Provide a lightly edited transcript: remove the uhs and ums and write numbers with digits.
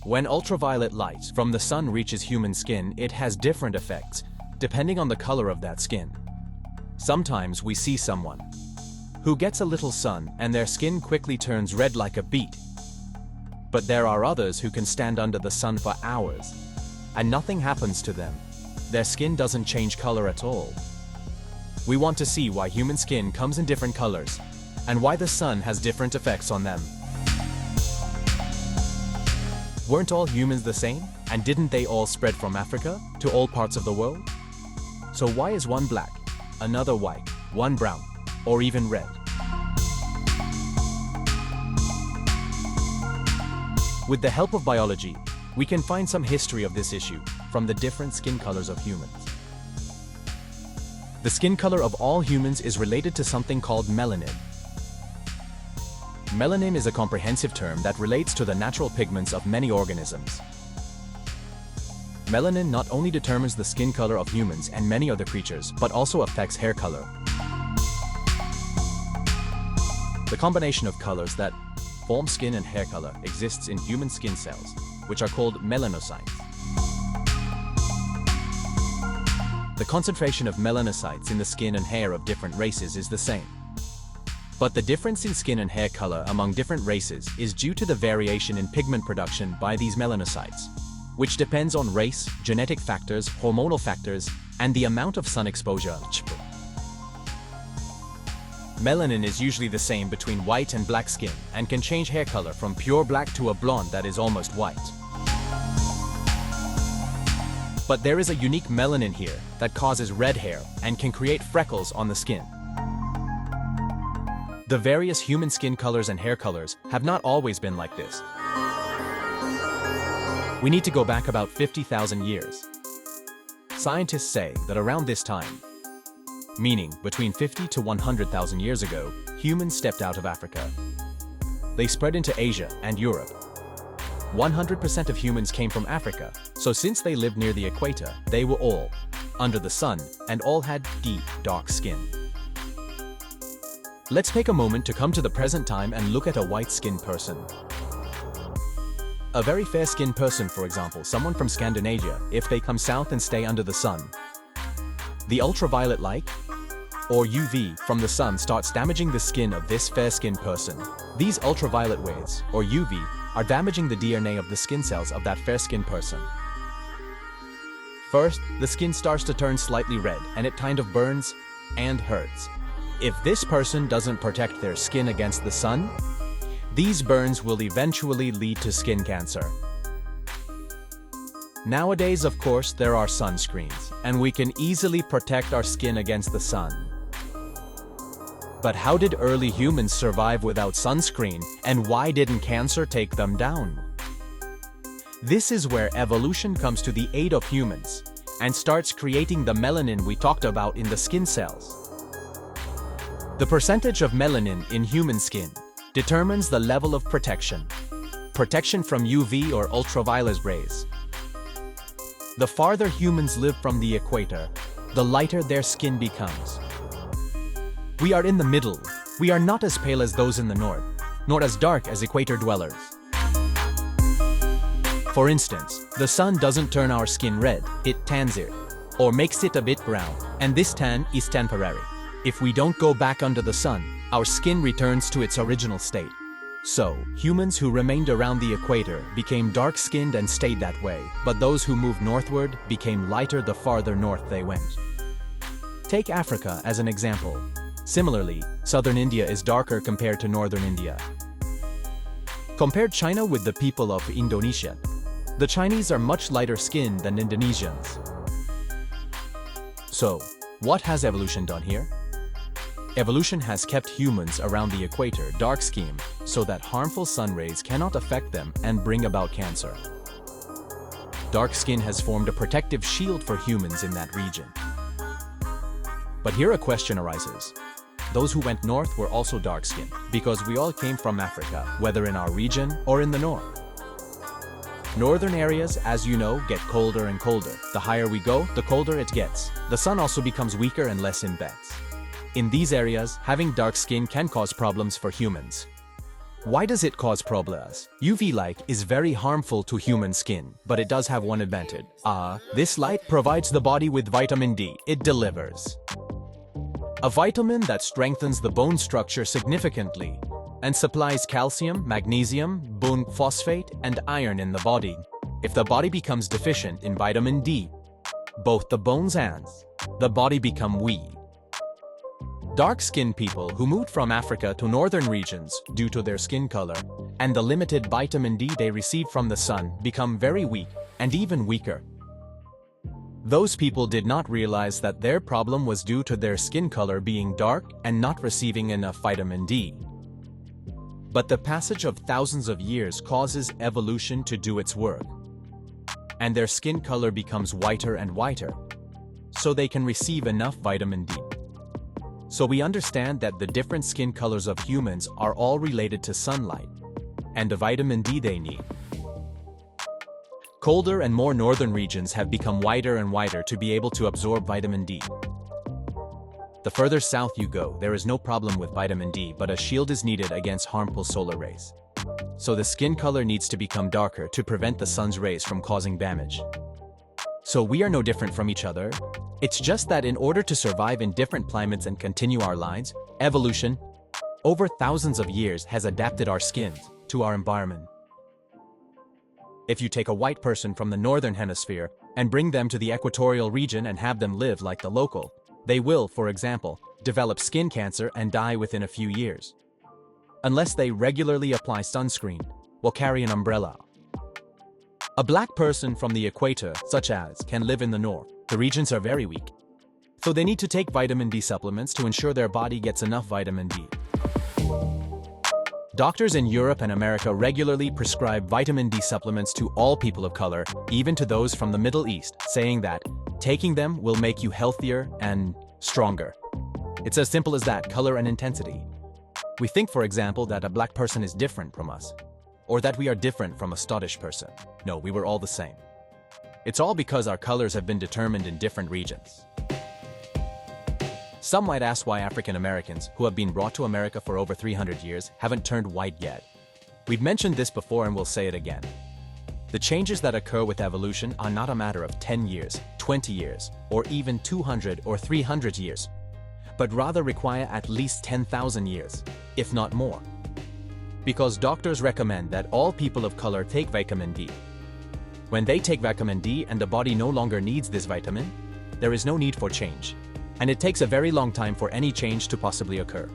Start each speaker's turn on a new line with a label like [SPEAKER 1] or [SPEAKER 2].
[SPEAKER 1] When ultraviolet light from the sun reaches human skin, it has different effects, depending on the color of that skin. Sometimes we see someone who gets a little sun and their skin quickly turns red like a beet. But there are others who can stand under the sun for hours, and nothing happens to them. Their skin doesn't change color at all. We want to see why human skin comes in different colors, and why the sun has different effects on them. Weren't all humans the same? And didn't they all spread from Africa to all parts of the world? So why is one black, another white, one brown, or even red? With the help of biology, we can find some history of this issue from the different skin colors of humans. The skin color of all humans is related to something called melanin. Melanin is a comprehensive term that relates to the natural pigments of many organisms. Melanin not only determines the skin color of humans and many other creatures, but also affects hair color. The combination of colors that form skin and hair color exists in human skin cells, which are called melanocytes. The concentration of melanocytes in the skin and hair of different races is the same. But the difference in skin and hair color among different races is due to the variation in pigment production by these melanocytes, which depends on race, genetic factors, hormonal factors, and the amount of sun exposure. Melanin is usually the same between white and black skin and can change hair color from pure black to a blonde that is almost white. But there is a unique melanin here that causes red hair and can create freckles on the skin. The various human skin colors and hair colors have not always been like this. We need to go back about 50,000 years. Scientists say that around this time, meaning between 50 to 100,000 years ago, humans stepped out of Africa. They spread into Asia and Europe. 100% of humans came from Africa, so since they lived near the equator, they were all under the sun and all had deep, dark skin. Let's take a moment to come to the present time and look at a white-skinned person. A very fair-skinned person, for example, someone from Scandinavia, if they come south and stay under the sun, the ultraviolet light, or UV, from the sun starts damaging the skin of this fair-skinned person. These ultraviolet rays, or UV, are damaging the DNA of the skin cells of that fair-skinned person. First, the skin starts to turn slightly red, and it kind of burns and hurts. If this person doesn't protect their skin against the sun, these burns will eventually lead to skin cancer. Nowadays, of course, there are sunscreens, and we can easily protect our skin against the sun. But how did early humans survive without sunscreen, and why didn't cancer take them down? This is where evolution comes to the aid of humans, and starts creating the melanin we talked about in the skin cells. The percentage of melanin in human skin determines the level of protection from UV or ultraviolet rays. The farther humans live from the equator, the lighter their skin becomes. We are in the middle. We are not as pale as those in the north, nor as dark as equator dwellers. For instance, the sun doesn't turn our skin red, it tans it, or makes it a bit brown, and this tan is temporary. If we don't go back under the sun, our skin returns to its original state. So, humans who remained around the equator became dark-skinned and stayed that way, but those who moved northward became lighter the farther north they went. Take Africa as an example. Similarly, southern India is darker compared to northern India. Compare China with the people of Indonesia. The Chinese are much lighter skinned than Indonesians. So, what has evolution done here? Evolution has kept humans around the equator dark-skinned so that harmful sun rays cannot affect them and bring about cancer. Dark skin has formed a protective shield for humans in that region. But here a question arises. Those who went north were also dark-skinned because we all came from Africa, whether in our region or in the north. Northern areas, as you know, get colder and colder. The higher we go, the colder it gets. The sun also becomes weaker and less intense. In these areas, having dark skin can cause problems for humans. Why does it cause problems? UV light is very harmful to human skin, but it does have one advantage. This light provides the body with vitamin D. It delivers a vitamin that strengthens the bone structure significantly and supplies calcium, magnesium, bone phosphate, and iron in the body. If the body becomes deficient in vitamin D, both the bones and the body become weak. Dark-skinned people who moved from Africa to northern regions due to their skin color and the limited vitamin D they receive from the sun become very weak and even weaker. Those people did not realize that their problem was due to their skin color being dark and not receiving enough vitamin D. But the passage of thousands of years causes evolution to do its work, and their skin color becomes whiter and whiter, so they can receive enough vitamin D. So we understand that the different skin colors of humans are all related to sunlight and the vitamin D they need. Colder and more northern regions have become whiter and whiter to be able to absorb vitamin D. The further south you go, there is no problem with vitamin D, but a shield is needed against harmful solar rays. So the skin color needs to become darker to prevent the sun's rays from causing damage. So we are no different from each other. It's just that in order to survive in different climates and continue our lives, evolution, over thousands of years, has adapted our skins to our environment. If you take a white person from the northern hemisphere and bring them to the equatorial region and have them live like the local, they will, for example, develop skin cancer and die within a few years. Unless they regularly apply sunscreen, will carry an umbrella. A black person from the equator, such as, can live in the north. The regions are very weak, so they need to take vitamin D supplements to ensure their body gets enough vitamin D. Doctors in Europe and America regularly prescribe vitamin D supplements to all people of color, even to those from the Middle East, saying that taking them will make you healthier and stronger. It's as simple as that, color and intensity. We think, for example, that a black person is different from us, or that we are different from a Scottish person. No, we were all the same. It's all because our colors have been determined in different regions. Some might ask why African Americans, who have been brought to America for over 300 years, haven't turned white yet. We've mentioned this before and we'll say it again. The changes that occur with evolution are not a matter of 10 years, 20 years, or even 200 or 300 years, but rather require at least 10,000 years, if not more. Because doctors recommend that all people of color take vitamin D. When they take vitamin D and the body no longer needs this vitamin, there is no need for change, and it takes a very long time for any change to possibly occur.